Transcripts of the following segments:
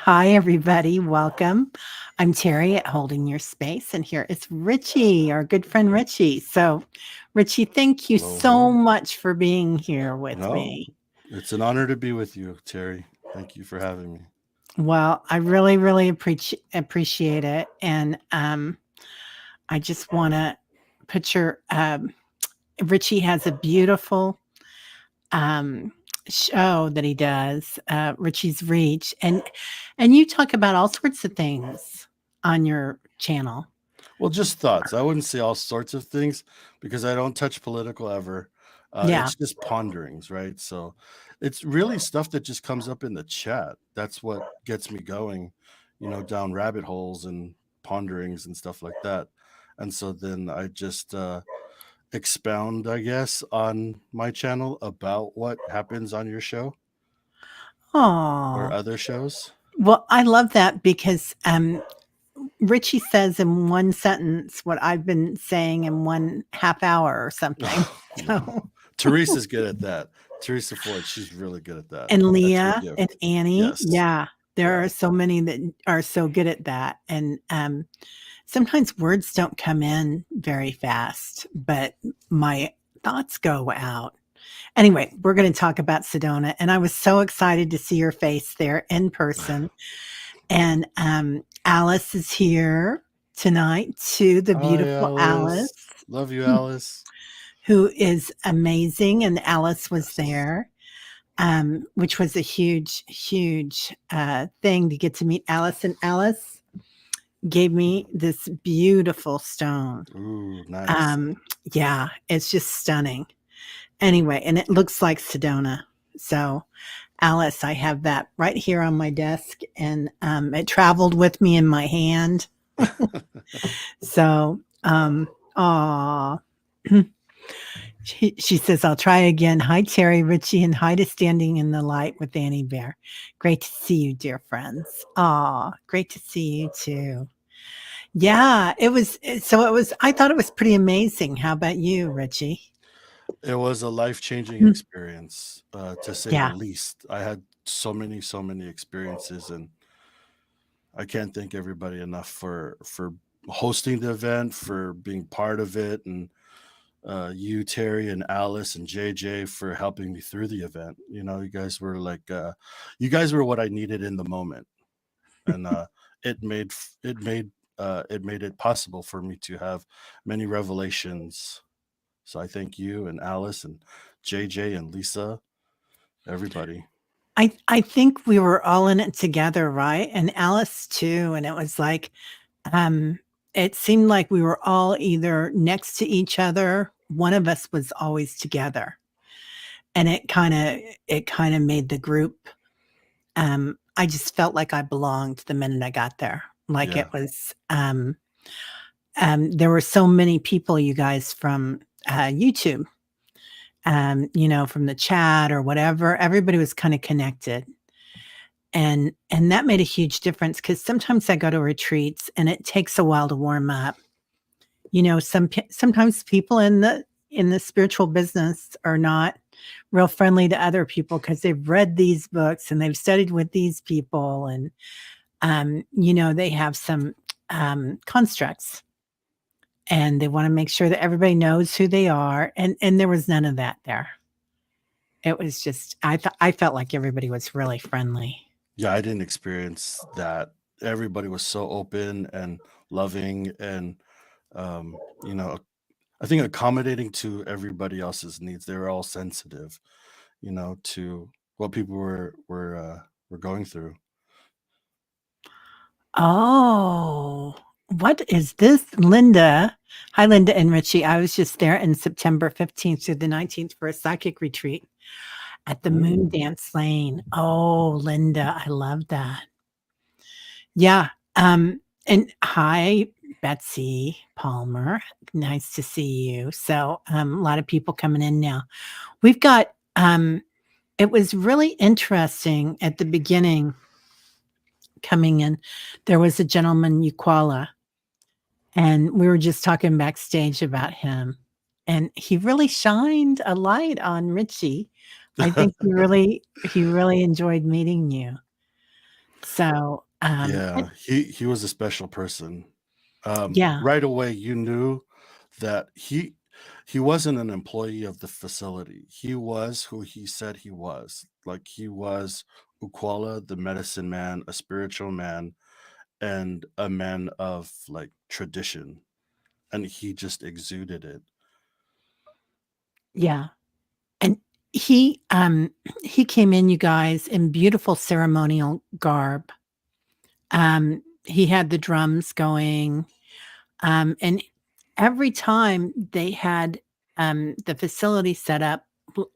Hi, everybody. Welcome. I'm Teri at Holding Your Space, and here is Richie, our good friend Richie. So, Richie, thank you Hello, so hello. much for being here with No, me. it's an honor to be with you, Terry. Thank you for having me. Well, I really, really appreciate it. And I just want to put your Richie has a beautiful um, show that he does, Richie's Reach, and you talk about all sorts of things on your channel. Well, just thoughts. I wouldn't say all sorts of things because I don't touch political ever. Yeah. It's just ponderings, right? So it's really stuff that just comes up in the chat. That's what gets me going, down rabbit holes and ponderings and stuff like that. And so then I just expound, I guess, on my channel about what happens on your show or Oh, other shows. well, I love that because Richie says in one sentence what I've been saying in one half hour or something. No. So, Teresa's good at that. Teresa Ford, she's really good at that. and That's her Leah and gift. Annie, Yes. yeah, there Yeah. are so many that are so good at that. And sometimes words don't come in very fast, but my thoughts go out. Anyway, we're going to talk about Sedona, and I was so excited to see your face there in person. And Alice is here tonight too, the Hi, beautiful Alice, Alice. Love you, Alice. who is amazing. And Alice was Yes. there, which was a huge, huge thing to get to meet Alice. And Alice gave me this beautiful stone. Ooh, nice. Um, yeah, it's just stunning. Anyway, and it looks like Sedona. So, Alice, I have that right here on my desk, and it traveled with me in my hand. So, aw. She says, I'll try again. Hi, Terry, Richie, and hi to Standing in the Light with Annie Bear. Great to see you, dear friends. Aw, great to see you too. Yeah, I thought it was pretty amazing. How about you, Richie? It was a life-changing Mm. experience, to say the Yeah. least. I had so many experiences, and I can't thank everybody enough for hosting the event, for being part of it, and you, Terry, and Alice, and JJ for helping me through the event. You guys were you guys were what I needed in the moment, and it made it possible for me to have many revelations. So I thank you and Alice and JJ and Lisa, everybody. I think we were all in it together, right? And Alice too, and it was like, um, it seemed like we were all either next to each other, one of us was always together, and it kinda made the group, I just felt like I belonged the minute I got there. Like Yeah. it was, there were so many people, you guys, from, YouTube, from the chat or whatever, everybody was kinda connected. And that made a huge difference because sometimes I go to retreats and it takes a while to warm up. Sometimes people in the spiritual business are not real friendly to other people because 'cause they've read these books and they've studied with these people and, they have some, constructs, and they wanna make sure that everybody knows who they are, and there was none of that there. It was just I felt like everybody was really friendly. Yeah, I didn't experience that. Everybody was so open and loving and um, you know, I think accommodating to everybody else's needs. They were all sensitive, to what people were going through. Oh, what is this? Linda. Hi, Linda and Richie. I was just there in September 15th through the 19th for a psychic retreat at the Moon Ooh. Dance Lane. Oh, Linda, I love that. Yeah. And hi, Betsy Palmer. Nice to see you. So, a lot of people coming in now. We've got, it was really interesting at the beginning coming in. There was a gentleman, Euquala, and we were just talking backstage about him, and he really shined a light on Richie. I think he really enjoyed meeting you. So, Yeah, he was a special person. yeah, Right away, you knew that he wasn't an employee of the facility. He was who he said he was. Like he was Ukwala, the medicine man, a spiritual man, and a man of like tradition. And he just exuded it. yeah. And he, um, he came in, you guys, in beautiful ceremonial garb. He had the drums going, and every time they had, the facility set up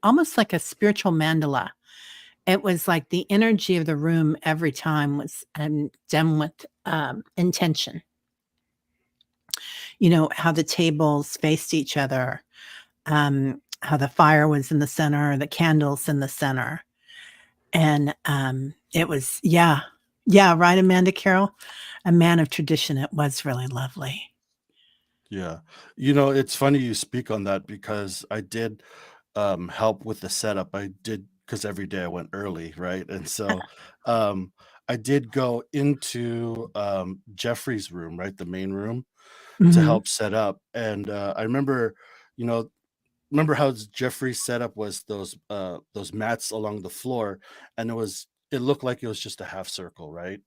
almost like a spiritual mandala. It was like the energy of the room every time was, done with, intention. You know, how the tables faced each other, how the fire was in the center, the candles in the center. And, it was yeah. Yeah, right, Amanda Carroll? A man of tradition, it was really lovely. Yeah. It's funny you speak on that because I did help with the setup. I did because every day I went early, right? And so um I did go into Jeffrey's room, right? The main room to Mhm. help set up. And I remember, you know, remember how Jeffrey's setup was those mats along the floor, and it looked like it was just a half circle, right?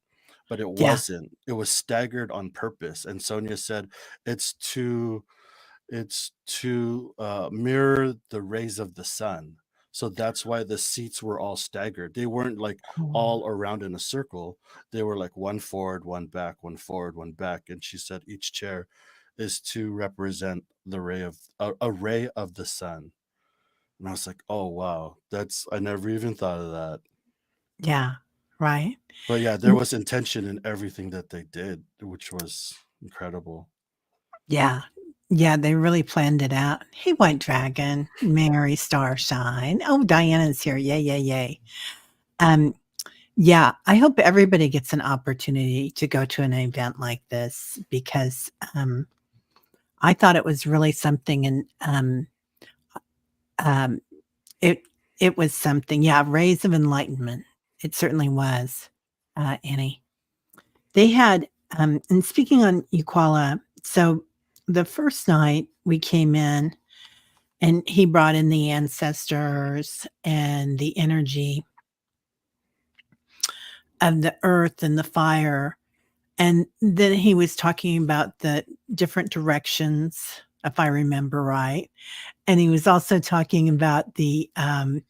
But it Yeah. wasn't. It was staggered on purpose. And Sonia said it's to mirror the rays of the sun. So that's why the seats were all staggered. They weren't like Oh, all around in a circle. They were like one forward, one back, one forward, one back. And she said each chair is to represent the ray of a ray of the sun. And I was like, oh wow, I never even thought of that. yeah, right? But yeah, there Mm, was intention in everything that they did, which was incredible. yeah. Yeah, they really planned it out. Hey, White Dragon, Mary Starshine. Oh, Diana's here. Yay, yay, yay. Um, yeah, I hope everybody gets an opportunity to go to an event like this because, I thought it was really something and, um, it it was something. Yeah, rays of enlightenment. It certainly was, Annie. They had, and speaking on Euquala, so the first night we came in and he brought in the ancestors and the energy of the earth and the fire. And then he was talking about the different directions, if I remember right. And he was also talking about the, um,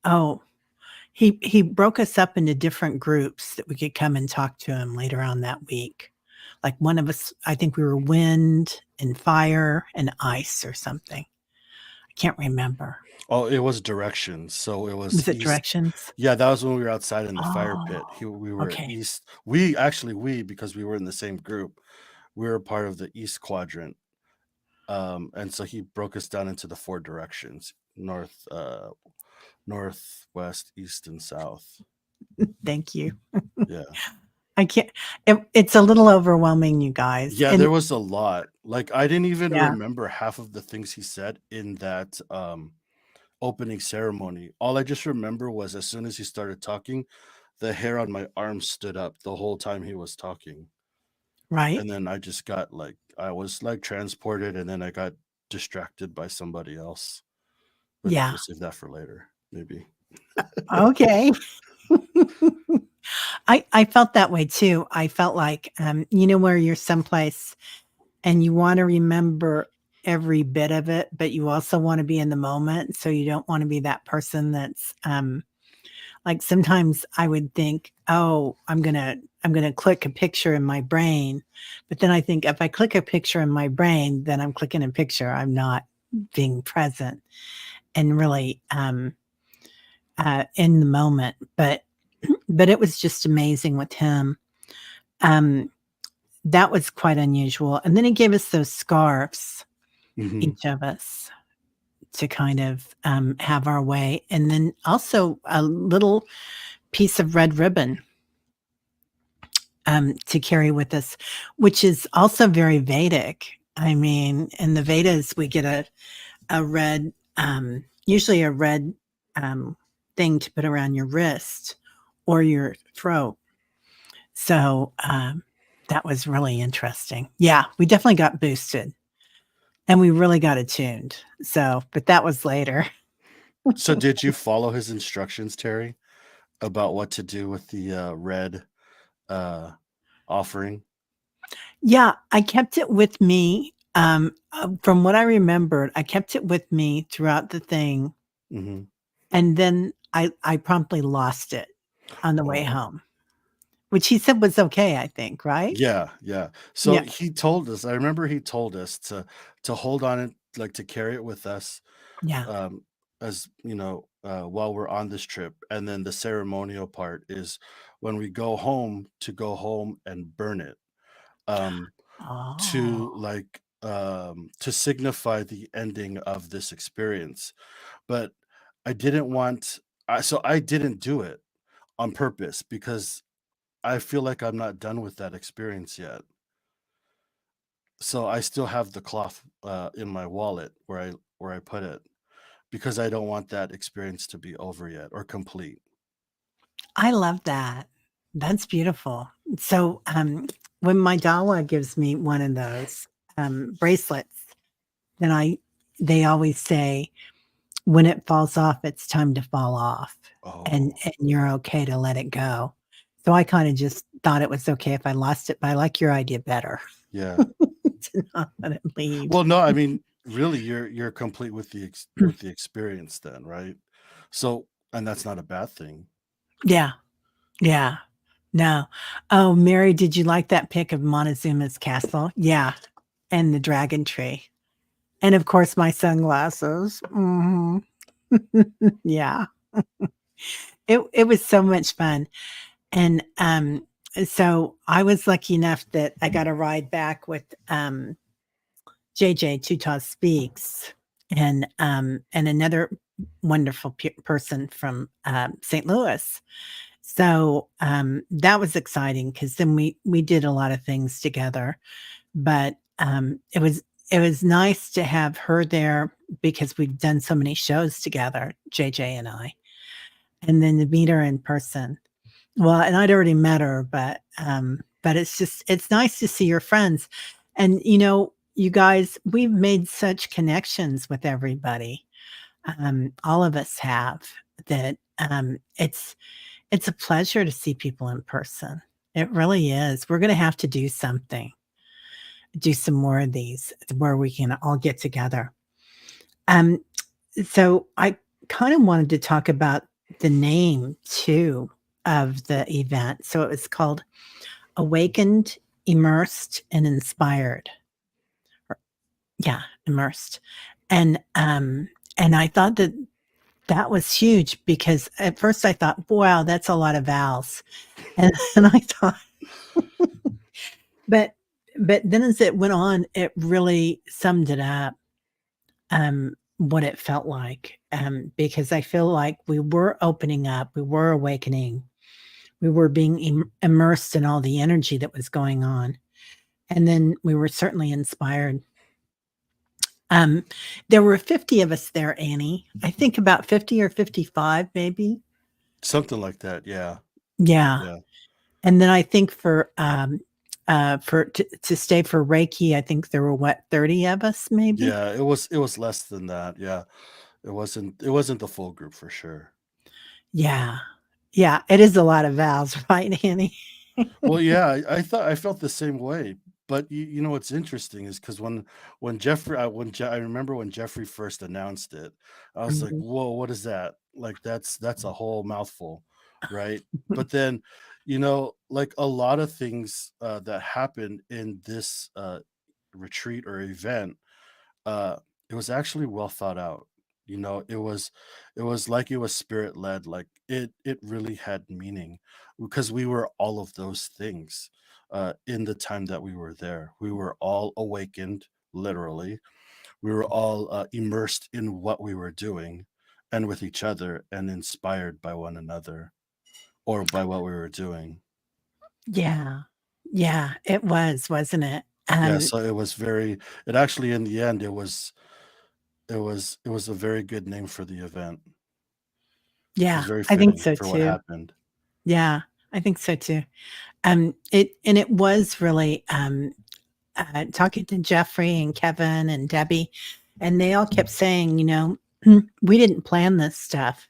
oh, he broke us up into different groups that we could come and talk to him later on that week. Like one of us, I think we were wind and fire and ice or something. I can't remember. Oh, it was directions. So it was Was it east. directions? Yeah, that was when we were outside in the fire pit. Oh, We were okay. east. Because we were in the same group, we were part of the east quadrant. And so he broke us down into the four directions: north, west, east, and south. Thank you. Yeah. I can't, it's a little overwhelming, you guys. Yeah, And there was a lot. Like I didn't even yeah, remember half of the things he said in that opening ceremony. All I just remember was as soon as he started talking, the hair on my arm stood up the whole time he was talking. right? And then I was like transported, and then I got distracted by somebody else. But Yeah. we'll save that for later, maybe. Okay. I felt that way too. I felt like, you know, where you're someplace and you want to remember every bit of it, but you also want to be in the moment. So you don't want to be that person that's, like sometimes I would think, oh, I'm gonna click a picture in my brain. But then I think if I click a picture in my brain, then I'm clicking a picture. I'm not being present and really in the moment. But it was just amazing with him. Um, that was quite unusual. And then he gave us those scarves, Hmm. each of us, to kind of have our way. And then also a little piece of red ribbon to carry with us, which is also very Vedic. I mean, in the Vedas, we get a red, usually a red thing to put around your wrist or your throat. So, that was really interesting. Yeah, we definitely got boosted, and we really got attuned. So, but that was later. So did you follow his instructions, Terry, about what to do with the red uh, offering? Yeah, I kept it with me. From what I remembered, I kept it with me throughout the thing, Hmm. and then I promptly lost it on the way Oh, home, which he said was okay, I think, right? yeah, yeah. So Yeah, he told us. I remember he told us to hold on it, like to carry it with us, yeah. um, as you know, while we're on this trip. And then the ceremonial part is when we go home and burn it. Um, Oh, to like to signify the ending of this experience, but I didn't want so I didn't do it on purpose because I feel like I'm not done with that experience yet. So I still have the cloth in my wallet where I put it because I don't want that experience to be over yet or complete. I love that. That's beautiful. So, when my Dawa gives me one of those, bracelets, then they always say, "When it falls off, it's time to fall off, Oh, and you're okay to let it go." So I kinda just thought it was okay if I lost it, but I like your idea better yeah. to not let it leave. Well, no, I mean, really, you're complete with with the experience then, right? So, and that's not a bad thing. Yeah, yeah. No. Oh, Mary, did you like that pic of Montezuma's castle? Yeah, and the dragon tree. And of course, my sunglasses. Mhm. Yeah. It was so much fun. And, so I was lucky enough that I got a ride back with, JJ Tutah Speaks and another wonderful person from, St. Louis. So, that was exciting because then we did a lot of things together, but, it was nice to have her there because we've done so many shows together, JJ and I, and then to meet her in person. Well, and I'd already met her, but it's nice to see your friends. And, you guys, we've made such connections with everybody. All of us have that, it's a pleasure to see people in person. It really is. We're gonna have to do some more of these where we can all get together. Um, so I kind of wanted to talk about the name too of the event. So it was called Awakened, Immersed, and Inspired. Or yeah, immersed. And I thought that that was huge because at first I thought, wow, that's a lot of vowels. And I thought, but then as it went on, it really summed it up, what it felt like. Because I feel like we were opening up, we were awakening, we were being immersed in all the energy that was going on. And then we were certainly inspired. Um, there were 50 of us there, Annie. I think about 50 or 55, maybe. Something like that. Yeah. Yeah. Yeah. And then I think for to stay for Reiki, I think there were what, 30 of us, maybe? Yeah. It was less than that. Yeah. It wasn't the full group for sure. Yeah. Yeah, it is a lot of vowels, right, Annie? Well, yeah, I thought I felt the same way. But you know what's interesting is because I remember when Jeffrey first announced it, I was like, Mhm. "Whoa, what is that?" Like that's a whole mouthful, right? But then, like a lot of things that happened in this retreat or event, uh it was actually well thought out. It was like it was spirit led, like it really had meaning because we were all of those things in the time that we were there. We were all awakened, literally. We were all immersed in what we were doing and with each other and inspired by one another or by what we were doing. Yeah. Yeah, it was, wasn't it? Yeah, so it actually, in the end, it was a very good name for the event. It Yeah, was very I think fitting so for what too. happened. Yeah, I think so too. It was really, talking to Jeffrey and Kevin and Debbie, and they all kept saying, "We didn't plan this stuff.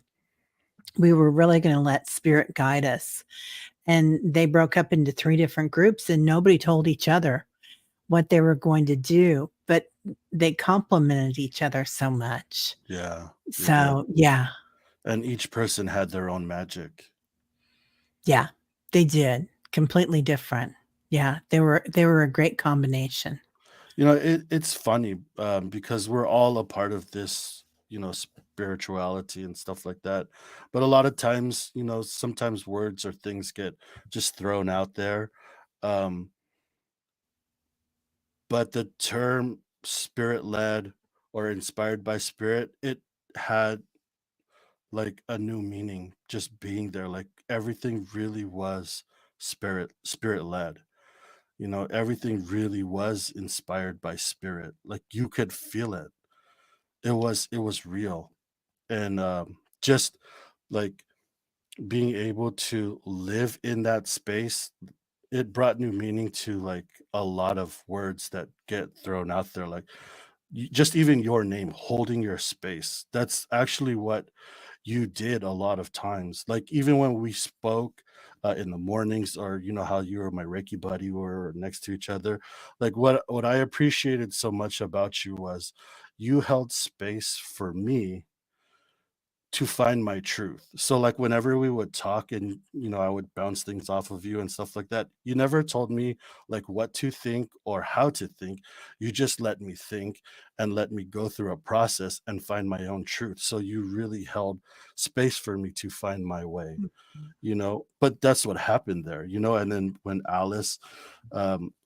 We were really gonna let spirit guide us." And they broke up into 3 different groups, and nobody told each other what they were going to do, but they complemented each other so much. Yeah, they did. So, yeah, And each person had their own magic. yeah, they did. Completely different. Yeah, they were a great combination. It's funny because we're all a part of this, spirituality and stuff like that. But a lot of times, sometimes words or things get just thrown out there. Um, but the term spirit led or inspired by spirit, it had like a new meaning just being there. Like everything really was spirit led. Everything really was inspired by spirit. Like you could feel it. It was real. And just like being able to live in that space, it brought new meaning to like a lot of words that get thrown out there, like just even your name, holding your space. That's actually what you did a lot of times. Like even when we spoke in the mornings, or how you were my Reiki buddy, we were next to each other. Like what I appreciated so much about you was you held space for me to find my truth. So like whenever we would talk and I would bounce things off of you and stuff like that, you never told me like what to think or how to think. You just let me think and let me go through a process and find my own truth. So you really held space for me to find my way. But that's what happened there. And then when Alice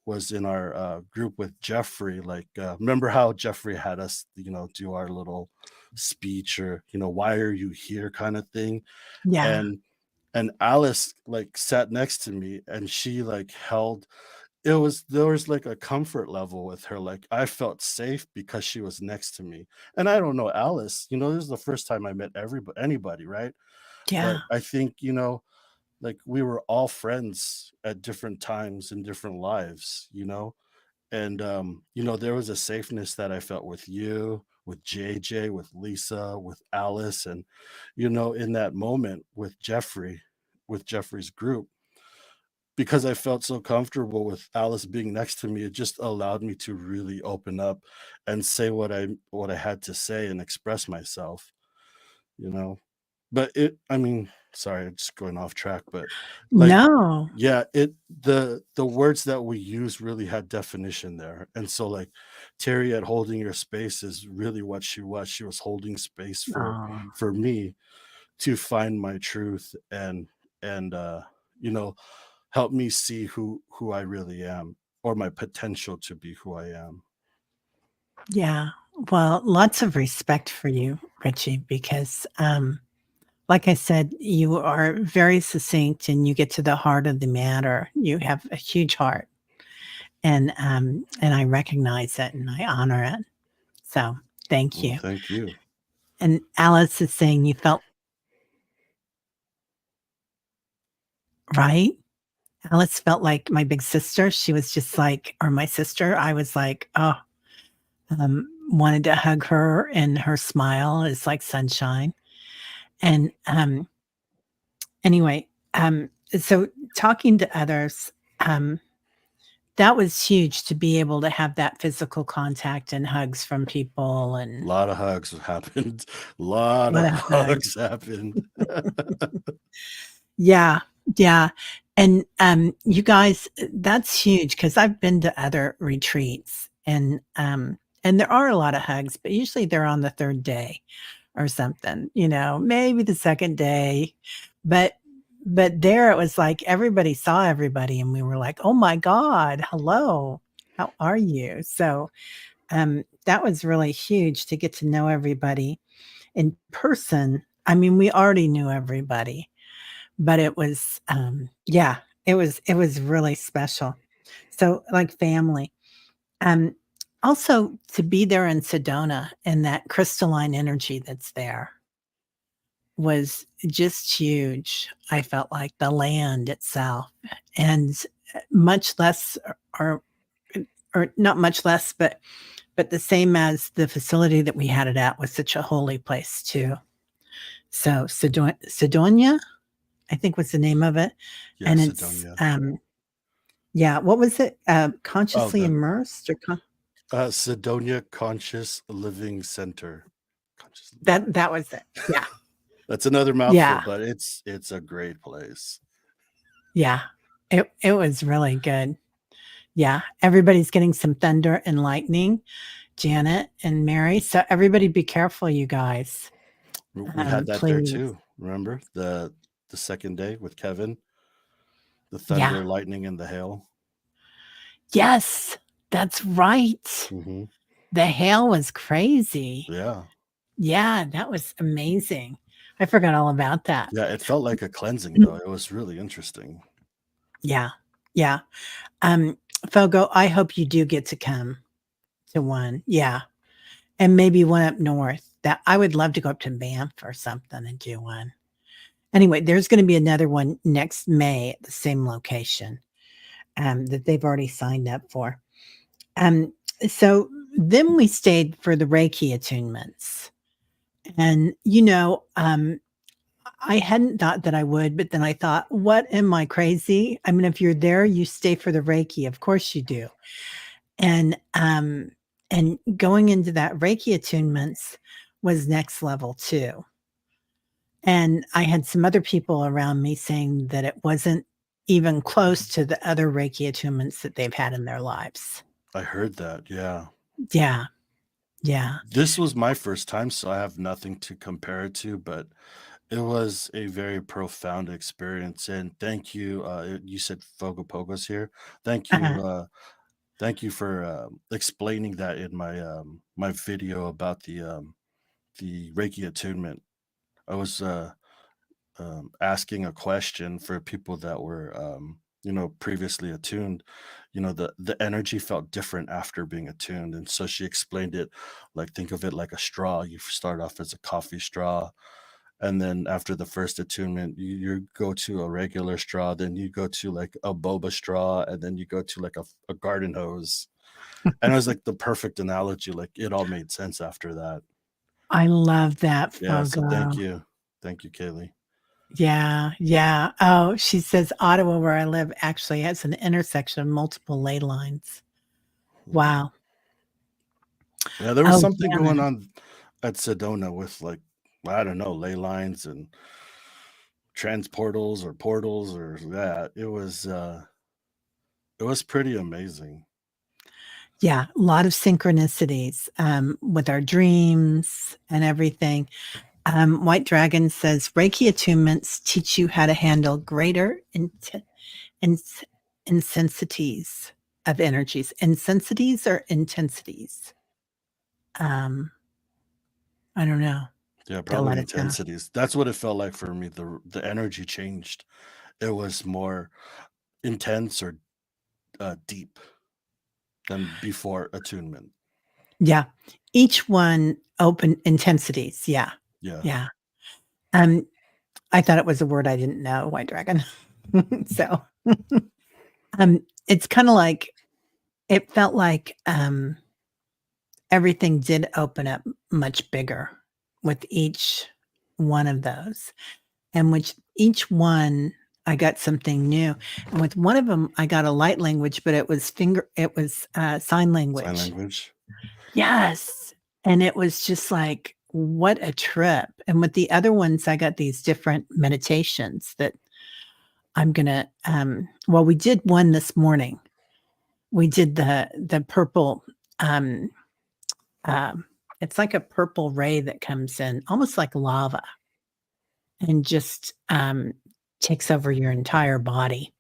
was in our group with Jeffrey, like remember how Jeffrey had us do our little speech, or why are you here kind of thing. Yeah, And Alice like sat next to me, and she like held, there was like a comfort level with her. Like I felt safe because she was next to me. And I don't know Alice, this is the first time I met anybody, right? yeah, But I think like we were all friends at different times in different lives. And there was a safeness that I felt with you, with JJ, with Lisa, with Alice, and in that moment with Jeffrey's group, because I felt so comfortable with Alice being next to me. It just allowed me to really open up and say what I had to say and express myself, you know but I mean, sorry, I'm just going off track, but like, no. yeah, the words that we use really had definition there. And so like Terry at holding your space is really what she was holding space Oh, for me to find my truth, and you know help me see who I really am, or my potential to be who I am. yeah. Well, lots of respect for you, Richie, because, like I said, you are very succinct and you get to the heart of the matter. You have a huge heart, and I recognize it and I honor it. So, thank Well, you. thank you. And Alice is saying you felt right. Alice felt like my big sister. She was just like, or my sister. I was like, oh, wanted to hug her, and her smile is like sunshine. And anyway, so talking to others, um, that was huge to be able to have that physical contact and hugs from people A and lot of hugs happened. A lot what of a hug. hugs happened. Yeah, yeah. And, you guys, that's huge because 'cause I've been to other retreats and there are a lot of hugs, but usually they're on the 3rd day or something, maybe the 2nd day. But but there it was like everybody saw everybody and we were like, "Oh my god, hello. How are you?" So, that was really huge to get to know everybody in person. I mean, we already knew everybody, but it was, yeah, it was really special. So, like family. Um, Also to be there in Sedona and that crystalline energy that's there. was just huge. I felt like the land itself, and much less, or or not much less, but the same as the facility that we had it at was such a holy place too. So Sedona, I think was the name of it, Yeah, and it's Sedonia. yeah. What was it? Oh, Consciously the immersed, or Sedonia Conscious Living Center. Conscious, yeah. that was it. Yeah, That's another mouthful, yeah, but it's a great place. yeah. It was really good. Yeah, everybody's getting some thunder and lightning, Janet and Mary. So everybody, be careful, you guys. We had that there Please. too. Remember the second day with Kevin, the Yeah. thunder, lightning, and the hail. Yes, that's right. Hmm. The hail was crazy. Yeah, Yeah, that was amazing. I forgot all about that. yeah. It felt like a cleansing though. It was really interesting. Yeah. Yeah. Um, Fogo, I hope you do get to come to one. Yeah. And maybe one up north. That I would love to go up to Banff or something and do one. Anyway, there's going to be another one next May at the same location that they've already signed up for. Um, so then we stayed for the Reiki attunements. And, I hadn't thought that I would, but then I thought, what am I crazy? I mean, if you're there, you stay for the Reiki. Of course you do. And going into that Reiki attunements was next level too. And I had some other people around me saying that it wasn't even close to the other Reiki attunements that they've had in their lives. I heard that. Yeah. Yeah. Yeah. This was my first time, so I have nothing to compare it to, but it was a very profound experience. And thank you. You said Fogo Pogo's here. Thank Uh-huh. you. Thank you for explaining that in my video about the Reiki attunement. I was asking a question for people that were previously attuned. The energy felt different after being attuned, and so she explained it like, think of it like a straw. You start off as a coffee straw, and then after the first attunement you go to a regular straw, then you go to like a boba straw, and then you go to like a garden hose. And it was like the perfect analogy. Like, it all made sense after that. I love that, Yeah, so thank Fogo. you. Thank you, Kaylee. Yeah, yeah. Oh, she says Ottawa, where I live, actually has an intersection of multiple ley lines. Mhm. Wow. Yeah, there was Oh, something going Janet. on at Sedona with, like, I don't know, ley lines and transportals or portals or that. It was pretty amazing. Yeah, a lot of synchronicities with our dreams and everything. White Dragon says Reiki attunements teach you how to handle greater ins- insensities of energies. Insensities or intensities? Um, I don't know. Yeah, They'll probably let us know. intensities. That's what it felt like for me. The energy changed. It was more intense or deep than before attunement. Yeah. Each one open intensities. Yeah. Yeah. Yeah. Um, I thought it was a word I didn't know, White Dragon. So it's kind of like it felt like everything did open up much bigger with each one of those. And which each one I got something new. And with one of them, I got a light language, but it was sign Sign language. language. Yes. And it was just like, what a trip. And with the other ones, I got these different meditations that I'm going to, well, we did one this morning. We did the purple, um, um, it's like a purple ray that comes in almost like lava and just takes over your entire body.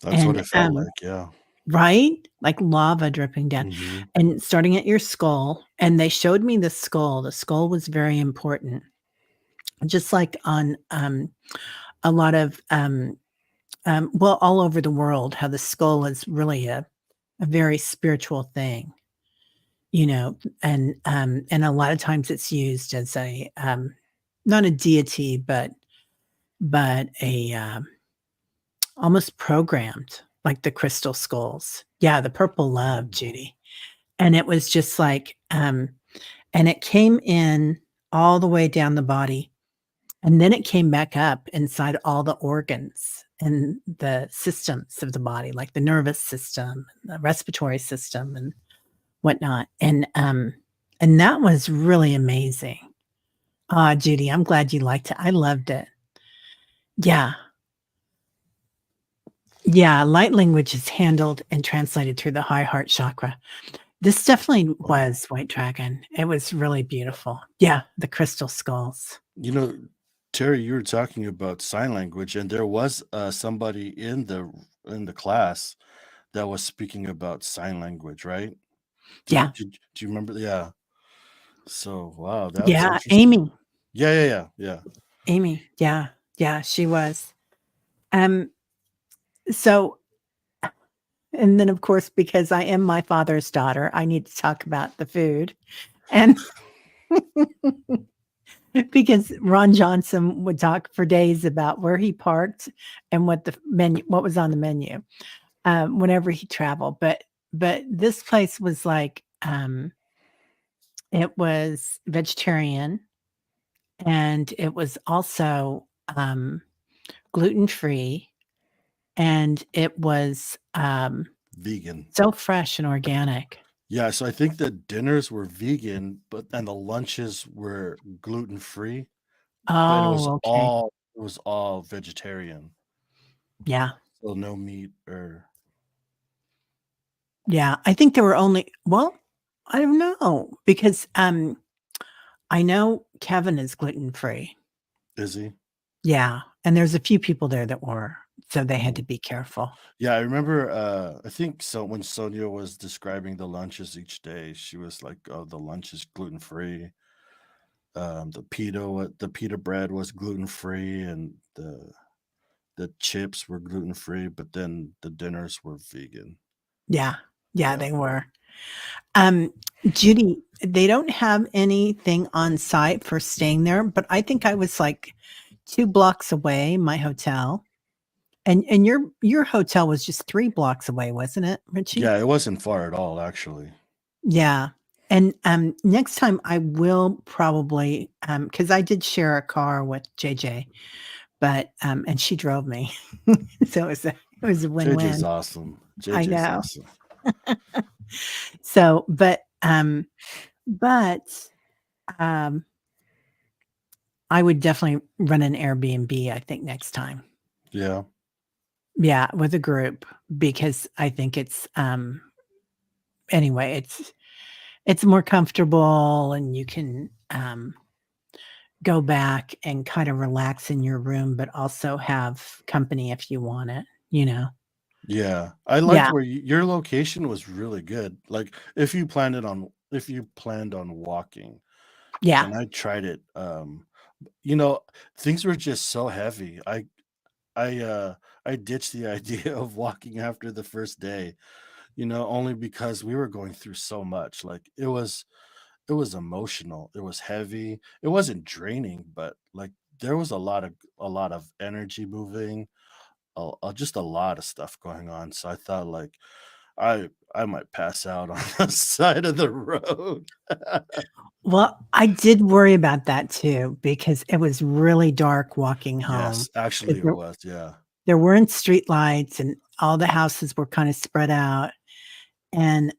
That's what And it felt like. Yeah. right? Like lava dripping down Hmm. and starting at your skull. And they showed me the skull. The skull was very important. Just like on a lot of, well, all over the world, how the skull is really a very spiritual thing, and a lot of times it's used as a not a deity, but a almost programmed, like the crystal skulls. Yeah, the purple love, Judy. And it was just like, and it came in all the way down the body, and then it came back up inside all the organs and the systems of the body, like the nervous system, the respiratory system, and whatnot. And that was really amazing. Ah, Judy, I'm glad you liked it. I loved it. Yeah. Yeah, light language is handled and translated through the high heart chakra. This definitely was White Dragon. It was really beautiful. Yeah, the crystal skulls. You know, Terry, you were talking about sign language, and there was somebody in the class that was speaking about sign language, right? Yeah. Do you remember? Yeah. So wow, that was Yeah, interesting. Amy. Yeah. Amy. Yeah. Yeah, she was. Um, so and then of course, because I am my father's daughter, I need to talk about the food. And because Ron Johnson would talk for days about where he parked and what was on the menu, whenever he traveled. But this place was like, it was vegetarian, and it was also, gluten-free, and it was, Vegan. so fresh and organic. Yeah, so I think the dinners were vegan, and the lunches were gluten free, but Oh, okay. it was all vegetarian. Yeah. So no meat or Yeah. I think there were only well, I don't know because, I know Kevin is gluten-free. is he? Yeah, and there's a few people there that were, so they had to Oh. be careful. Yeah, I remember I think so when Sonia was describing the lunches each day, she was like, "Oh, the lunch is gluten free. The pita bread was gluten free, and the chips were gluten free, but then the dinners were vegan." Yeah. Yeah, Yeah. they were. Um, Judy, they don't have anything on site for staying there, but I think I was, like, 2 blocks away, my hotel, and your hotel was just 3 blocks away, wasn't it, Richie? Yeah, it wasn't far at all, actually. Yeah, and, next time I will probably, because I did share a car with JJ, but, and she drove me, so it was a JJ's win-win. awesome. I JJ's know. awesome. So, but, um, I would definitely run an Airbnb, I think, next time. Yeah. Yeah, with a group, because I think it's, anyway, it's more comfortable, and you can, go back and kinda relax in your room, but also have company if you want it, you know? Yeah. I liked Yeah, where your location was really good. Like if you planned on walking, yeah, and I tried it, you know, things were just so heavy. I I ditched the idea of walking after the first day, only because we were going through so much. Like it was emotional. It was heavy. It wasn't draining, but like there was a lot of energy moving, just a lot of stuff going on. So I thought like I might pass out on the side of the road. well, I did worry about that too, because it was really dark walking home, Yes, actually 'cause it was. Yeah. there weren't street lights, and all the houses were kinda spread out, and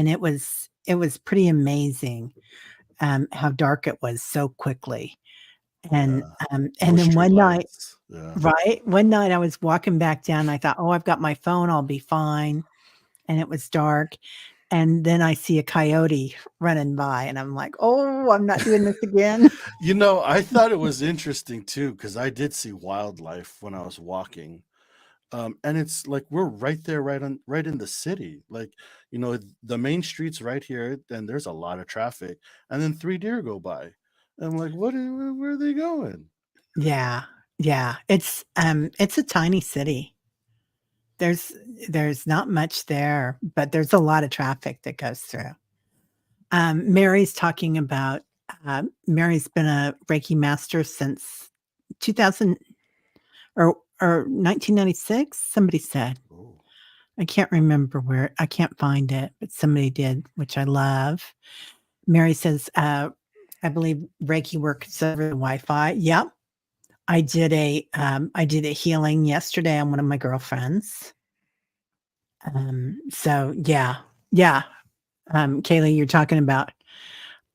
it was pretty amazing, how dark it was so quickly, and, Yeah. No and then street one night lights. Yeah. right? One night I was walking back down, I thought, "Oh, I've got my phone, I'll be fine," and it was dark, and then I see a coyote running by, and I'm like, "Oh, I'm not doing this again." I thought it was interesting too because I did see wildlife when I was walking. And it's like we're right there, right in the city. Like, the main street's right here, and there's a lot of traffic. And then three deer go by. And I'm like, where are they going? Yeah, yeah, it's a tiny city. There's there's not much there, but there's a lot of traffic that goes through. Mary's talking about, Mary's been a Reiki master since 2000 or 1996, somebody said. Oh, I can't remember where, I can't find it, but somebody did, which I love. Mary says, I believe Reiki works over the Wi-Fi. Yep. I did a healing yesterday on one of my girlfriends. So yeah. Yeah. Kaylee, you're talking about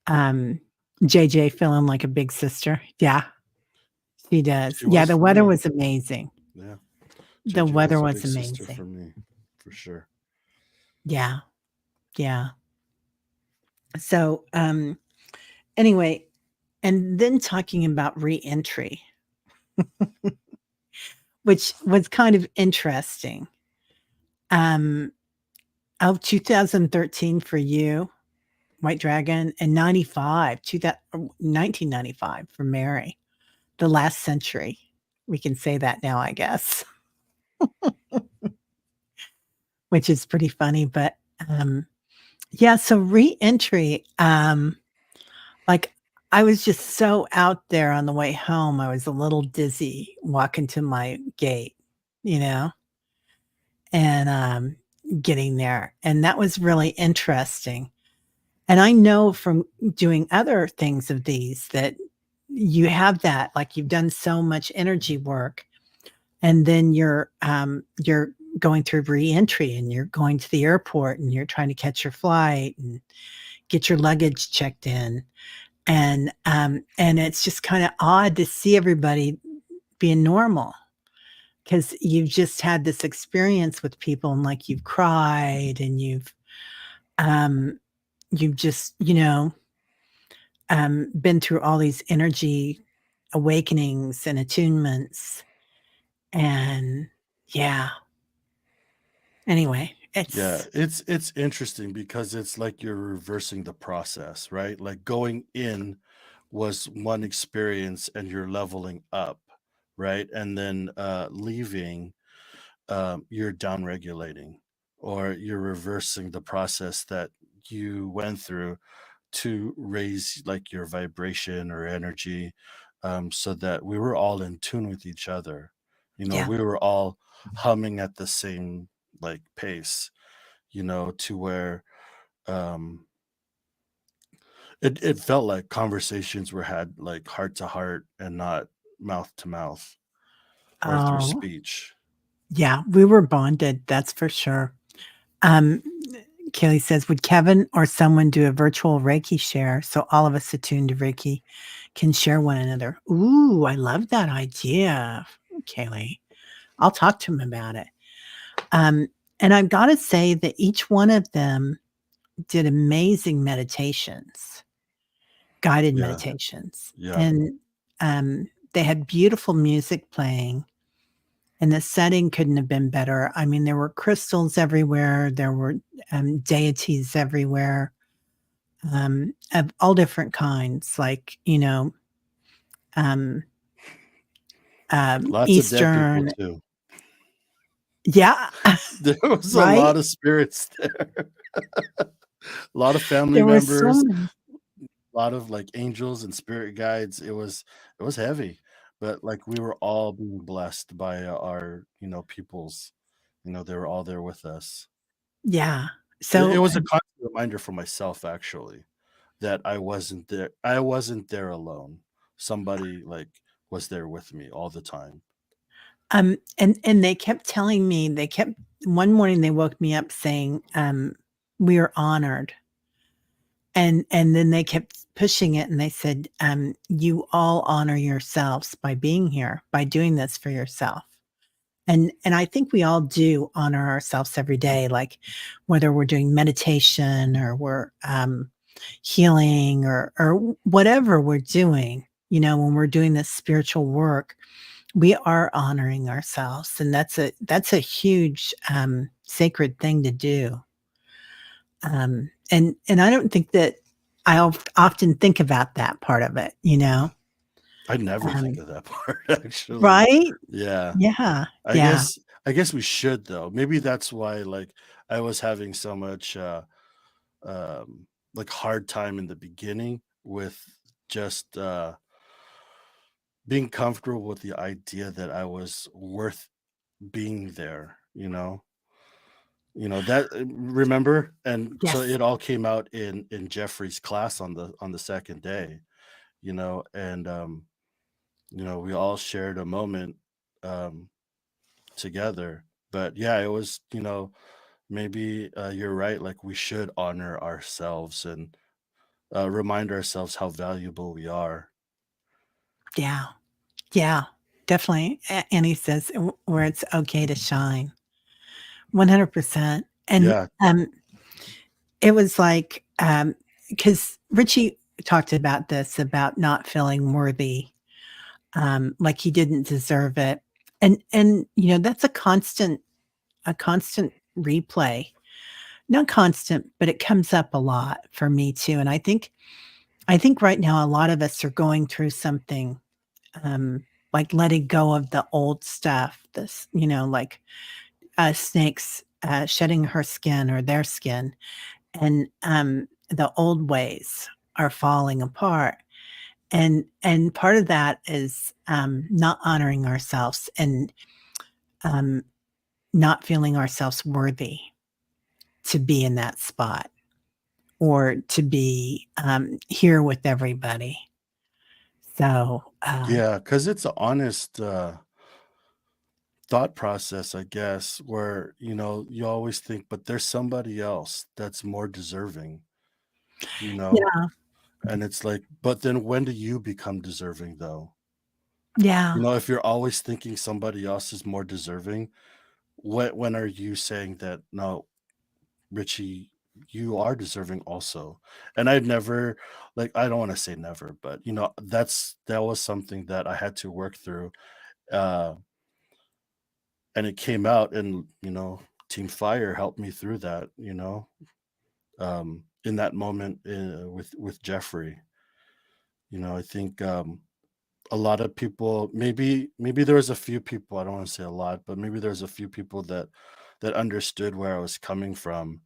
um JJ feeling like a big sister. Yeah, she does. she Yeah, was the for weather me. was amazing. Yeah, The JJ weather was a was big sister amazing. for me, for sure. Yeah. Yeah. So anyway, and then talking about reentry, which was kind of interesting. Um 2013 for you, White Dragon, and 95, 1995 for Mary, the last century. We can say that now, I guess, which is pretty funny. But yeah, so reentry, like I was just so out there on the way home. I was a little dizzy walking to my gate, you know, and getting there. And that was really interesting. And I know from doing other things of these that you have that, like you've done so much energy work, and then you're going through reentry, and you're going to the airport, and you're trying to catch your flight and get your luggage checked in, and it's just kind of odd to see everybody being normal because you've just had this experience with people, and like you've cried, and um you've just been through all these energy awakenings and attunements. And yeah, anyway, Yeah, it's it's interesting because it's like you're reversing the process, right? Like going in was one experience and you're leveling up, right? And then leaving, you're down regulating, or you're reversing the process that you went through to raise like your vibration or energy, so that we were all in tune with each other. yeah. We were all humming at the same like pace, to where um it felt like conversations were had like heart to heart and not mouth to mouth or through Oh, speech. yeah, we were bonded, that's for sure. Um, Kaylee says, would Kevin or someone do a virtual Reiki share so all of us attuned to Reiki can share one another? Ooh, I love that idea, Kaylee. I'll talk to him about it. Um, and I've got to say that each one of them did amazing meditations, guided Yeah, meditations, yeah. and they had beautiful music playing, and the setting couldn't have been better. I mean, there were crystals everywhere, there were deities everywhere, of all different kinds, like um, Lots of dead people Eastern. too. Yeah, There was a right. lot of spirits there. A lot of family There were so members, many. a lot of like angels and spirit guides. It was heavy, but like we were all being blessed by our peoples. They were all there with us. Yeah. It So was a constant reminder for myself, actually, that I wasn't there alone. Somebody like was there with me all the time. and they kept telling me, they kept one morning they woke me up saying, "We are honored." And then they kept pushing it, and they said, "You all honor yourselves by being here, by doing this for yourself." And I think we all do honor ourselves every day, like whether we're doing meditation or we're, healing or whatever we're doing, when we're doing this spiritual work, we are honoring ourselves, and that's a huge, sacred thing to do. And I don't think that I often think about that part of it, I never think Um, of that part, actually. right? Yeah. Yeah, I yeah. guess I guess we should, though. Maybe that's why like I was having so much um like hard time in the beginning with just being comfortable with the idea that I was worth being there, that remember? And so Yes. it all came out in Jeffrey's class on the second day, and we all shared a moment um together. But yeah, it was, maybe you're right, like we should honor ourselves and remind ourselves how valuable we are. Yeah. Yeah. Definitely. Annie says where it's okay to shine. 100%. And Yeah. it was like, because Richie talked about this, about not feeling worthy, like he didn't deserve it. And that's a constant replay. Not constant, but it comes up a lot for me too. And I think right now a lot of us are going through something, um, like letting go of the old stuff, this, like snakes shedding her skin or their skin, and the old ways are falling apart. And part of that is not honoring ourselves, and um, not feeling ourselves worthy to be in that spot, or to be here with everybody. So Yeah, because it's an honest thought process, I guess, where you always think, but there's somebody else that's more deserving, you know yeah, and it's like, but then when do you become deserving, though? yeah, If you're always thinking somebody else is more deserving, when are you saying that, no, Richie, you are deserving also? And I've never, like, I don't want to say never, but that was something that I had to work through. uh and it came out, and Team Fire helped me through that, in that moment, with Jeffrey. I think a lot of people, maybe there was a few people, I don't want to say a lot, but maybe there's a few people that understood where I was coming from.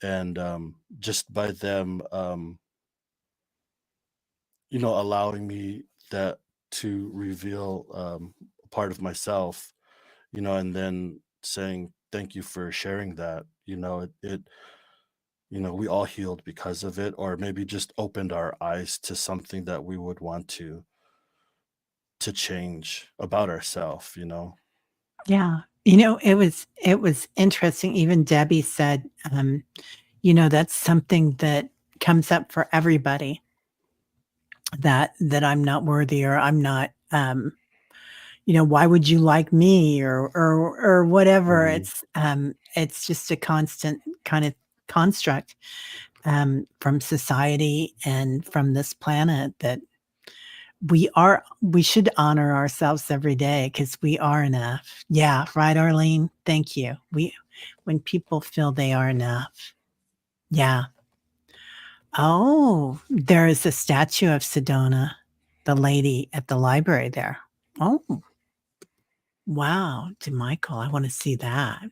And just by them, allowing me that to reveal a part of myself, and then saying thank you for sharing that. We all healed because of it, or maybe just opened our eyes to something that we would want to change about ourselves. yeah. It was interesting. Even Debbie said, that's something that comes up for everybody, that I'm not worthy, or I'm not, why would you like me, or whatever. Mhm. It's just a constant kind of construct, from society and from this planet, that we should honor ourselves every day, because we are enough. Yeah, right, Arlene. Thank you. When people feel they are enough. Yeah. Oh, there is a statue of Sedona, the lady at the library there. Oh, wow. To Michael, I want to see that.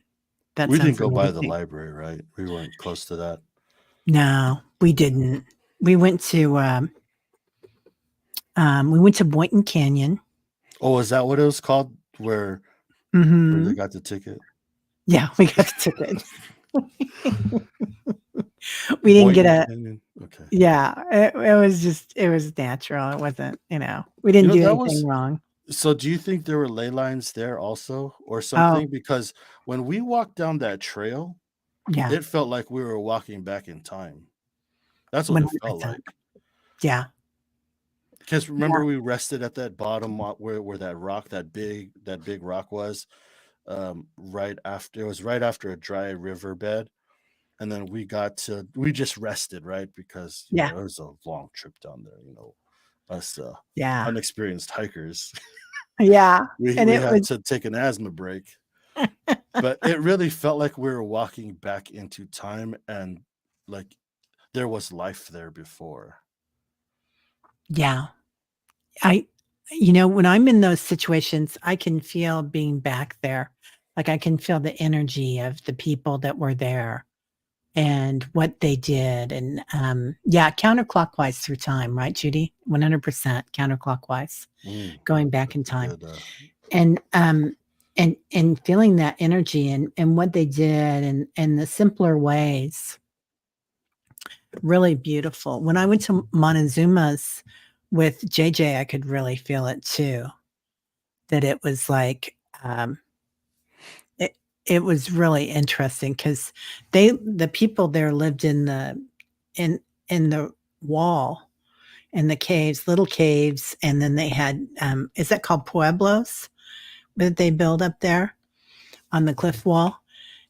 That We didn't sounds go by the amazing. library, right? We weren't close to that. No, we Yeah. didn't. We went to Boynton Canyon. Oh, is that what it was called? Where they Hmm. got the ticket? Yeah, we got the ticket. We didn't get Boynton a Canyon. Okay. yeah, it was natural. It wasn't, we didn't do That anything was wrong. So do you think there were ley lines there also or Oh, something? Because when we walked down that trail, yeah, it felt like we were walking back in time. That's what it felt 100%. like. Yeah, Because yeah, remember we rested at that bottom, where that big rock was, right after, it was right after a dry riverbed. And then we just rested, right? Because, yeah, it was a long trip down there, us yeah, unexperienced hikers. yeah, we and we it had was to take an asthma break. But it really felt like we were walking back into time, and, like, there was life there before. yeah. I when I'm in those situations, I can feel being back there. Like, I can feel the energy of the people that were there. and what they did. And yeah, counterclockwise through time, right, Judy? 100% counterclockwise, going back in That's a time. good, And and feeling that energy and what they did and the simpler ways, really beautiful. When I went to Montezuma's with JJ, I could really feel it too. That it was like it it was really interesting because the people there lived in in the wall, in the caves, little caves, and then they had is that called pueblos that they build up there on the cliff wall?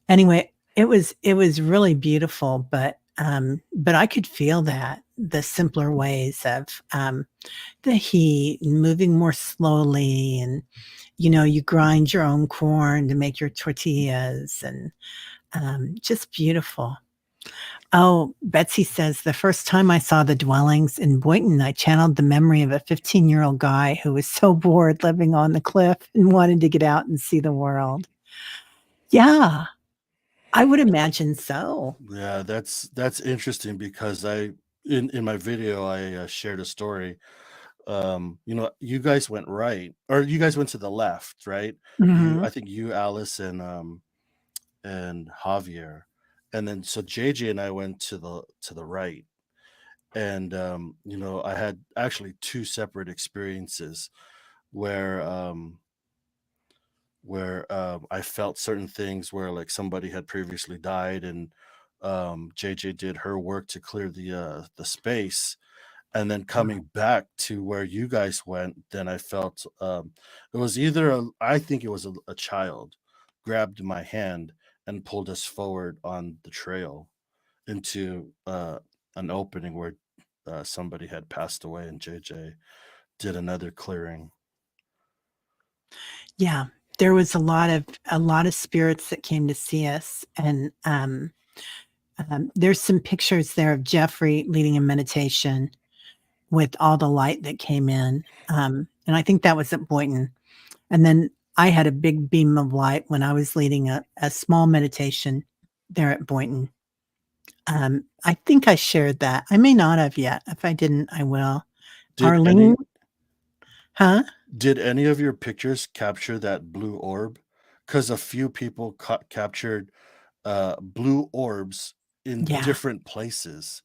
Anyway, it was really beautiful, but I could feel that the simpler ways of the heat and moving more slowly, and you grind your own corn to make your tortillas, and just beautiful. Oh, Betsy says the first time I saw the dwellings in Boynton, I channeled the memory of a 15-year-old guy who was so bored living on the cliff and wanted to get out and see the world. Yeah, I would imagine so. yeah, that's interesting because in my video I shared a story. You guys went right, or you guys went to the left, right? Mhm. I think you, Alice, and Javier, and then so JJ and I went to the right. And I had actually two separate experiences where I felt certain things where like somebody had previously died, and JJ did her work to clear the space, and then coming back to where you guys went, then I felt it was either I think it was a child grabbed my hand and pulled us forward on the trail into an opening where somebody had passed away, and JJ did another clearing. Yeah, there was a lot of spirits that came to see us, and there's some pictures there of Jeffrey leading a meditation with all the light that came in, and I think that was at Boynton. And then I had a big beam of light when I was leading a small meditation there at Boynton. I think I shared that. I may not have yet. If I didn't, I will. Did Arlene, any huh? did any of your pictures capture that blue orb? Because a few people captured blue orbs in Yeah, different places.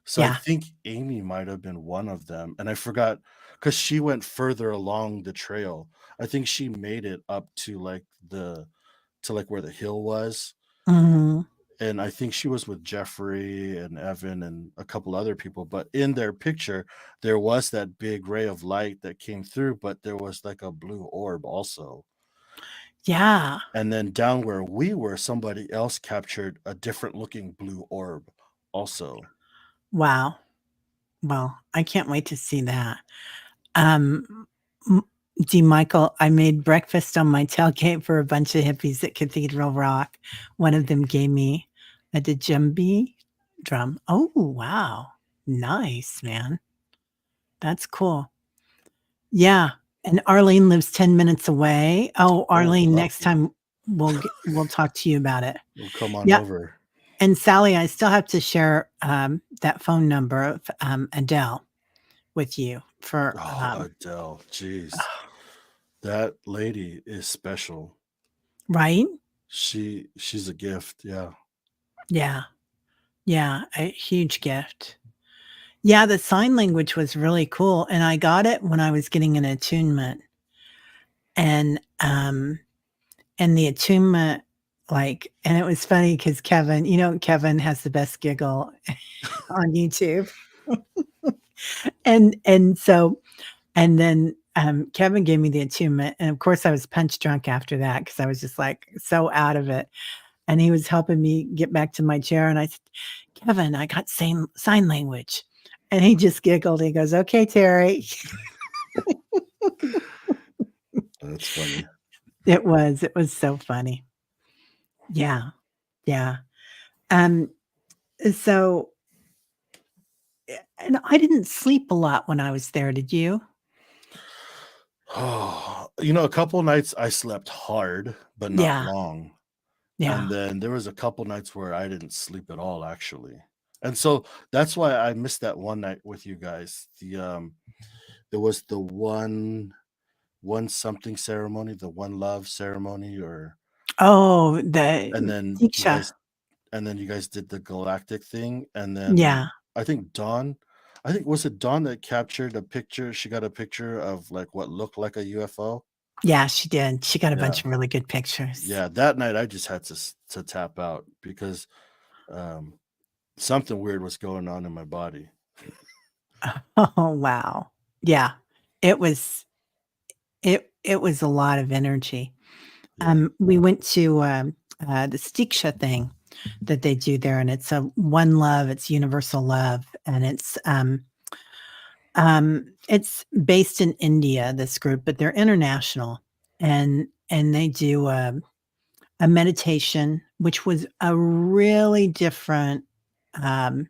So I yeah. think Amy might have been one of them, and I forgot because she went further along the trail. I think she made it up to like where the hill was, Mhm. and I think she was with Jeffrey and Evan and a couple other people. But in their picture, there was that big ray of light that came through, but there was like a blue orb also. Yeah. And then down where we were, somebody else captured a different looking blue orb also. Wow. Well, I can't wait to see that. Um, m D. Michael, I made breakfast on my tailgate for a bunch of hippies at Cathedral Rock. One of them gave me a djembe drum. Oh, wow. Nice, man. That's cool. Yeah, and Arlene lives 10 minutes away. Oh, Oh, Arlene, next lovely. time we'll talk to you about it. We'll come on Yeah, over. and Sally, I still have to share, that phone number of, Adele with you for, Oh, Adele, jeez. That lady is special. right? She's a gift, yeah. Yeah, yeah, a huge gift. Yeah, the sign language was really cool, and I got it when I was getting an attunement, and, and the attunement, like, and it was funny because Kevin, Kevin has the best giggle on YouTube. And so and then, Kevin gave me the attunement, and of course, I was punch drunk after that because I was just, like, so out of it, and he was helping me get back to my chair, and I said, "Kevin, I got sign language." And he just giggled, he goes, "Okay, Terry." That's funny. It was so funny. Yeah, yeah. Um, so and I didn't sleep a lot when I was there, did you? Oh, a couple nights I slept hard, but not Yeah. long. Yeah. And then there was a couple nights where I didn't sleep at all, actually. And so that's why I missed that one night with you guys. There was the one something ceremony, the one love ceremony, or Oh, and the then you Diksha. guys did the galactic thing, and then Yeah. I think Dawn, I think was it Dawn that captured a picture? She got a picture of like what looked like a UFO. Yeah, she did. She got a bunch Yeah, of really good pictures. yeah. That night I just had to tap out because um, something weird was going on in my body. Oh, wow. Yeah. It was it was a lot of energy. Yeah, We went to, the Diksha thing that they do there, and it's a one love, it's universal love, and it's based in India, this group, but they're international, and they do, a meditation, which was a really different, um,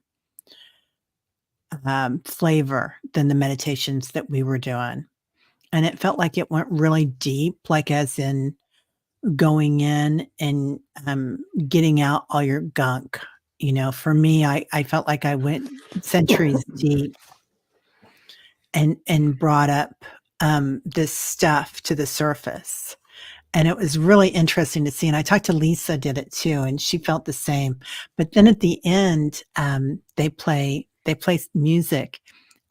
flavor than the meditations that we were doing, and it felt like it went really deep, like, as in going in and, getting out all your gunk. For me, I felt like I went centuries deep and brought up, this stuff to the surface, and it was really interesting to see, and I talked to Lisa did it too, and she felt the same, but then at the end, they play music,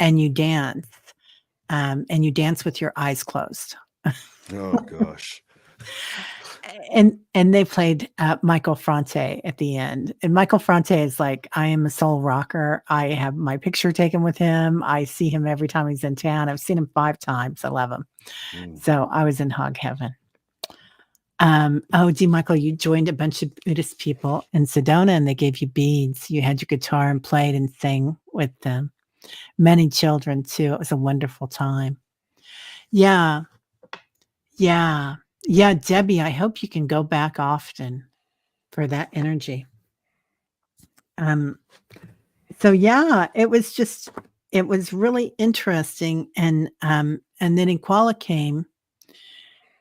and you dance with your eyes closed. oh gosh. And they played, Michael Franti at the end, and Michael Franti is like, I am a soul rocker. I have my picture taken with him. I see him every time he's in town. I've seen him 5 times. I love him. Mm. So I was in hog heaven. Oh, D. Michael, you joined a bunch of Buddhist people in Sedona, and they gave you beads. You had your guitar and played and sang with them. Many children too. It was a wonderful time. Yeah, yeah, yeah, Debbie, I hope you can go back often for that energy. Um, so yeah, it was really interesting, and then Inquala came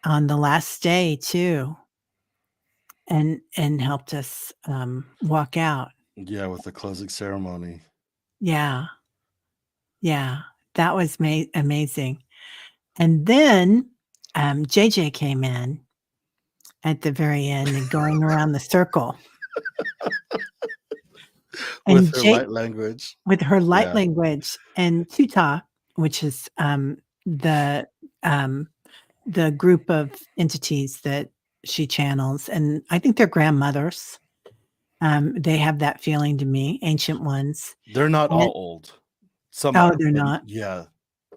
on the last day too, and helped us walk out. Yeah, with the closing ceremony. Yeah, yeah, that was amazing. And then JJ came in at the very end and going around the circle, With and her J light language. with her light Yeah. language, and Tuta, which is the um, the group of entities that she channels, and I think they're grandmothers. They have that feeling to me, ancient ones. They're not And all old. Some oh, are, they're but not? yeah,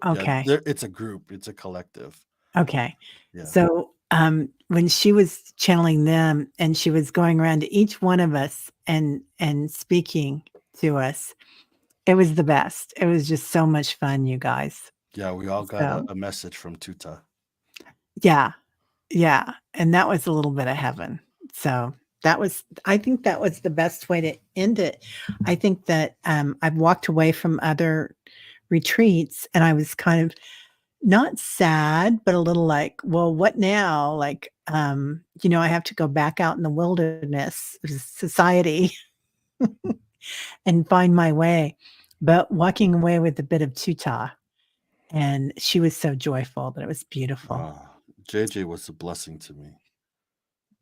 yeah, Okay, it's a group, it's a collective. okay. Yeah. So, when she was channeling them and she was going around to each one of us and speaking to us, it was the best. It was just so much fun, you guys. Yeah, we all got So, a message from Tuta. yeah. Yeah, and that was a little bit of heaven. So, I think that was the best way to end it. I think that, I've walked away from other retreats, and I was kind of not sad, but a little like, "Well, what now?" Like, I have to go back out in the wilderness, society, and find my way. But walking away with a bit of tuta, and she was so joyful that it was beautiful. JJ was a blessing to me.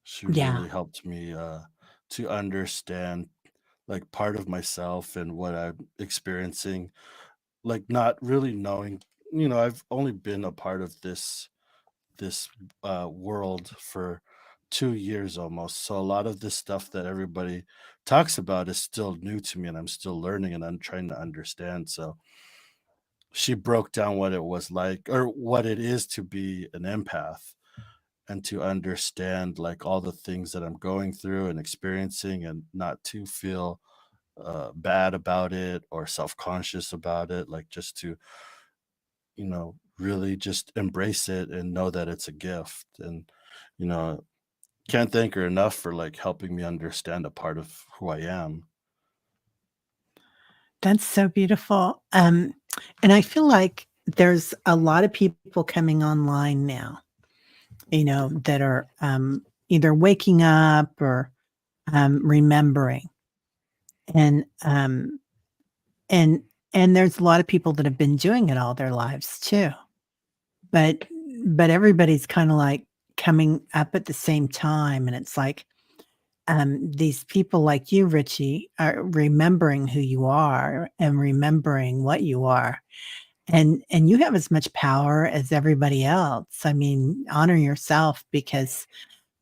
She Yeah. really helped me to understand like part of myself and what I'm experiencing. Like not really knowing, I've only been a part of this world for 2 years almost. So a lot of this stuff that everybody talks about is still new to me, and I'm still learning and I'm trying to understand. So she broke down what it was like or what it is to be an empath and to understand like all the things that I'm going through and experiencing and not to feel bad about it or self-conscious about it, like just to really just embrace it and know that it's a gift. And you know can't thank her enough for like helping me understand a part of who I am. That's so beautiful. And I feel like there's a lot of people coming online now, that are either waking up or remembering. And and and there's a lot of people that have been doing it all their lives too. But but everybody's kind of like coming up at the same time, and it's like these people like you, Richie, are remembering who you are and remembering what you are. And you have as much power as everybody else. I mean, honor yourself because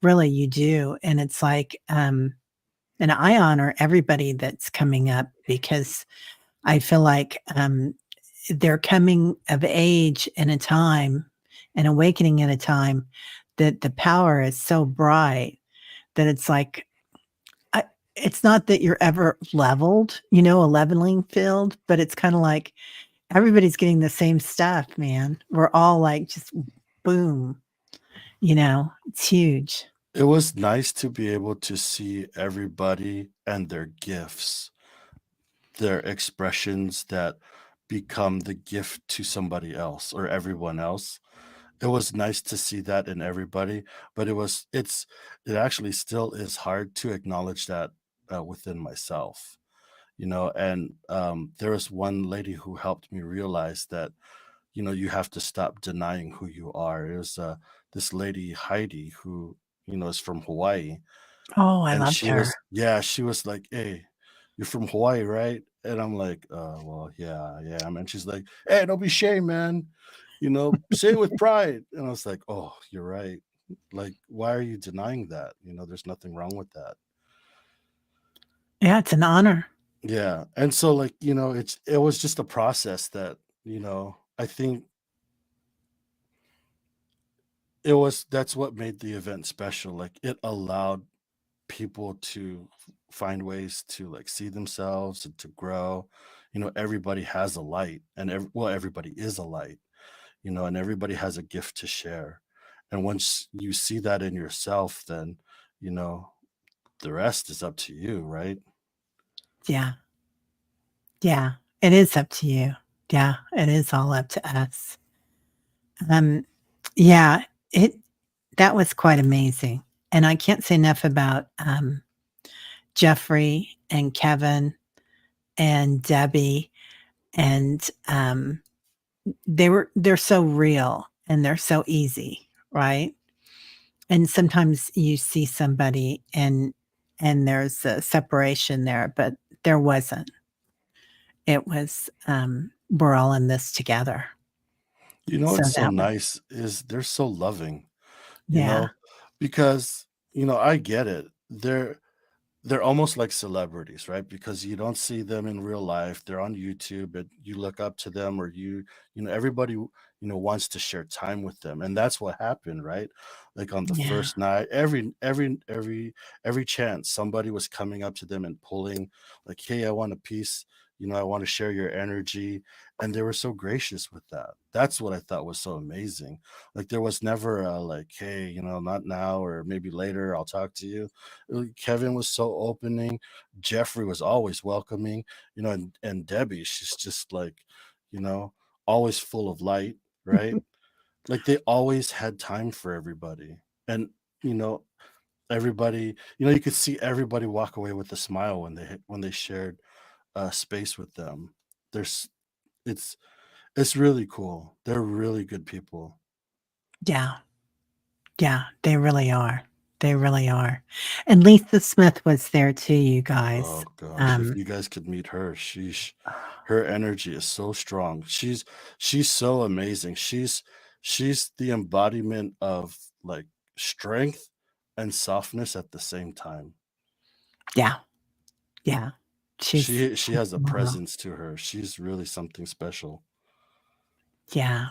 really you do. And it's like, and I honor everybody that's coming up because I feel like they're coming of age in a time, and awakening in a time that the power is so bright that it's like, I, it's not that you're ever leveled, a leveling field, but it's kind of like everybody's getting the same stuff, man. We're all like just boom, it's huge. It was nice to be able to see everybody and their gifts, their expressions that become the gift to somebody else or everyone else. It was nice to see that in everybody, but it actually still is hard to acknowledge that within myself, and there was one lady who helped me realize that, you have to stop denying who you are. It was this lady Heidi who, is from Hawaii, Oh, I and loved her. she was like, "Hey, you're from Hawaii, right?" And I'm like, well, yeah, yeah. And she's like, "Hey, don't be ashamed, man. Say it with pride." And I was like, "Oh, you're right. Like, why are you denying that? There's nothing wrong with that." Yeah, it's an honor. Yeah. And so, like, it was just a process that, I think that's what made the event special. Like, it allowed people to find ways to like see themselves and to grow. Everybody has a light, and everybody is a light, and everybody has a gift to share. And once you see that in yourself, then you know the rest is up to you, right? Yeah. Yeah. It is up to you. Yeah. It is all up to us. Um, yeah, it that was quite amazing. And I can't say enough about Jeffrey and Kevin and Debbie, and they're so real and they're so easy, right? And sometimes you see somebody and there's a separation there, but there wasn't. It was we're all in this together. So What's so that was, nice is they're so loving, you yeah. know, because I get it. They're almost like celebrities, right? Because you don't see them in real life. They're on YouTube, but you look up to them, or everybody, wants to share time with them. And that's what happened, right? Like on the Yeah. first night, every chance somebody was coming up to them and pulling, like, "Hey, I want a piece. I want to share your energy." And they were so gracious with that. That's what I thought was so amazing. Like, there was never a like, "Hey, not now, or maybe later, I'll talk to you." Kevin was so opening. Jeffrey was always welcoming, and Debbie, she's just like, you know, always full of light, right? Like, they always had time for everybody. And, you know, everybody, you could see everybody walk away with a smile when they shared space with them. There's it's it's really cool. They're really good people. Yeah. Yeah, they really are. They really are. And Lisa Smith was there too, you guys. Oh gosh, if Um, you guys could meet her, her energy is so strong. She's so amazing. She's the embodiment of like strength and softness at the same time. yeah, yeah. She She's has a phenomenal. presence to her. She's really something special. Yeah,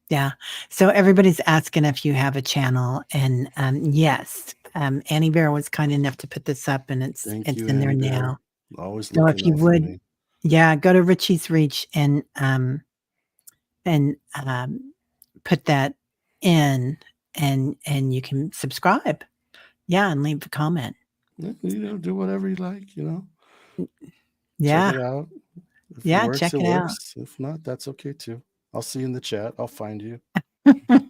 yeah. So everybody's asking if you have a channel, and yes, Annie Bear was kind enough to put this up, and it's Thank it's you, in there Annie now. Bear. Always So if looking you out for would, me. yeah, go to Richie's Reach and put that in, and you can subscribe. Yeah, and leave a comment. Yeah, do whatever you like, check Yeah, it out. If it yeah, works, check it it out. works. If not, that's okay too. I'll see you in the chat. I'll find you.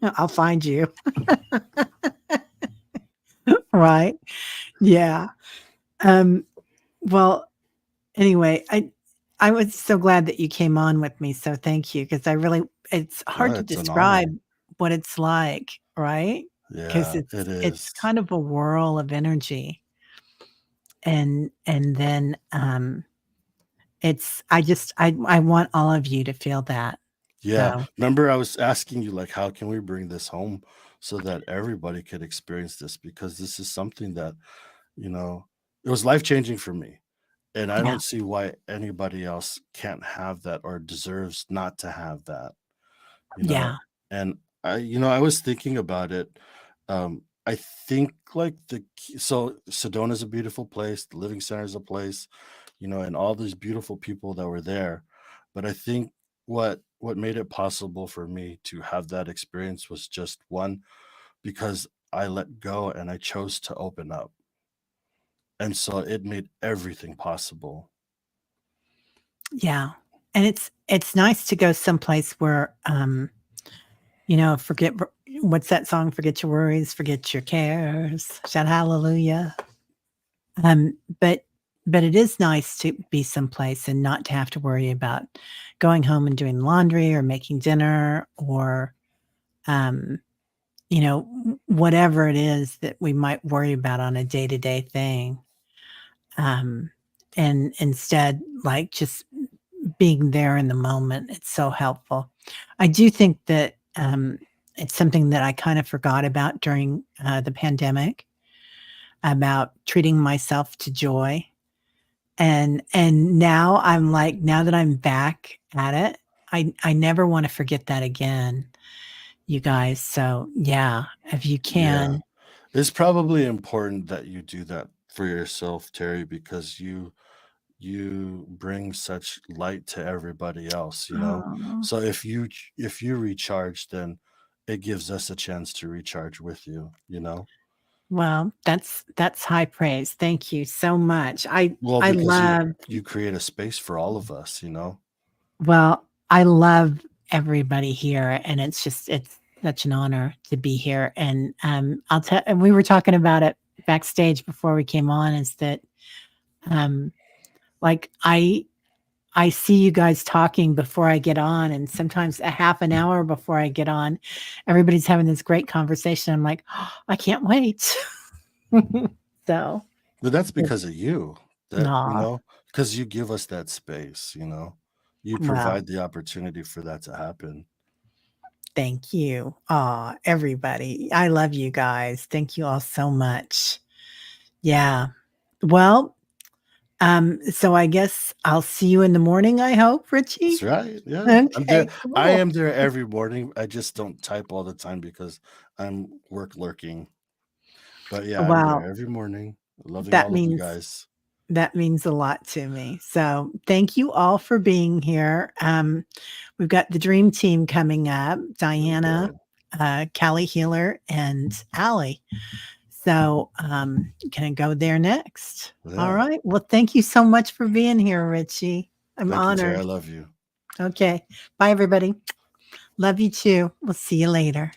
I'll find you. Right? Yeah. Um, well, anyway, I was so glad that you came on with me, so thank you, because I really it's hard No, to it's an honor. describe what it's like, right? Because Yeah, it it's is. kind of a whirl of energy, and then, it's I want all of you to feel that. Yeah. So, Remember I was asking you like how can we bring this home so that everybody could experience this because this is something that, you know, it was life-changing for me. And I yeah, don't see why anybody else can't have that or deserves not to have that, you know. yeah, And I was thinking about it. I think like so Sedona's a beautiful place, the Living Center is a place, and all these beautiful people that were there. But I think what made it possible for me to have that experience was just one, because I let go and I chose to open up. And so it made everything possible. yeah, and it's nice to go someplace where, forget what's that song? Forget your worries, forget your cares, shout hallelujah. But it is nice to be someplace and not to have to worry about going home and doing laundry or making dinner or, um, whatever it is that we might worry about on a day-to-day thing. Um, and instead, like, just being there in the moment, it's so helpful. I do think that, it's something that I kind of forgot about during, the pandemic, about treating myself to joy. And now I'm like, now that I'm back at it, I never wanna forget that again, you guys. So, yeah, if you Yeah. can. It's probably important that you do that for yourself, Terry, because you bring such light to everybody else. Oh, So if you recharge, then it gives us a chance to recharge with you. well, that's high praise. Thank you so much. Well, I because you love you create a space for all of us. well, I love everybody here, and it's such an honor to be here, and, I'll tell and we were talking about it backstage before we came on, is that, um, like, I see you guys talking before I get on, and sometimes a half an hour before I get on, everybody's having this great conversation. I'm like, "Oh, I can't wait." So, But that's it's because of you. That aw, because you give us that space. You well, provide the opportunity for that to happen. thank you. Aw, everybody. I love you guys. Thank you all so much. Yeah. Well, so I guess I'll see you in the morning, I hope, That's Richie? right. Yeah. I'm there. Okay, I cool. am there every morning. I just don't type all the time because I'm work lurking. But yeah, I'm there Well, every morning, loving that all of you means guys. That means a lot to me. So, thank you all for being here. We've got the dream team coming up, Diana, Okay. Callie Healer, and Allie. So, gonna go there next. All Yeah. right. Well, thank you so much for being here, Richie. I'm Thank you, Terry. I honored. love you. Okay. Bye, everybody. Love you too. We'll see you later.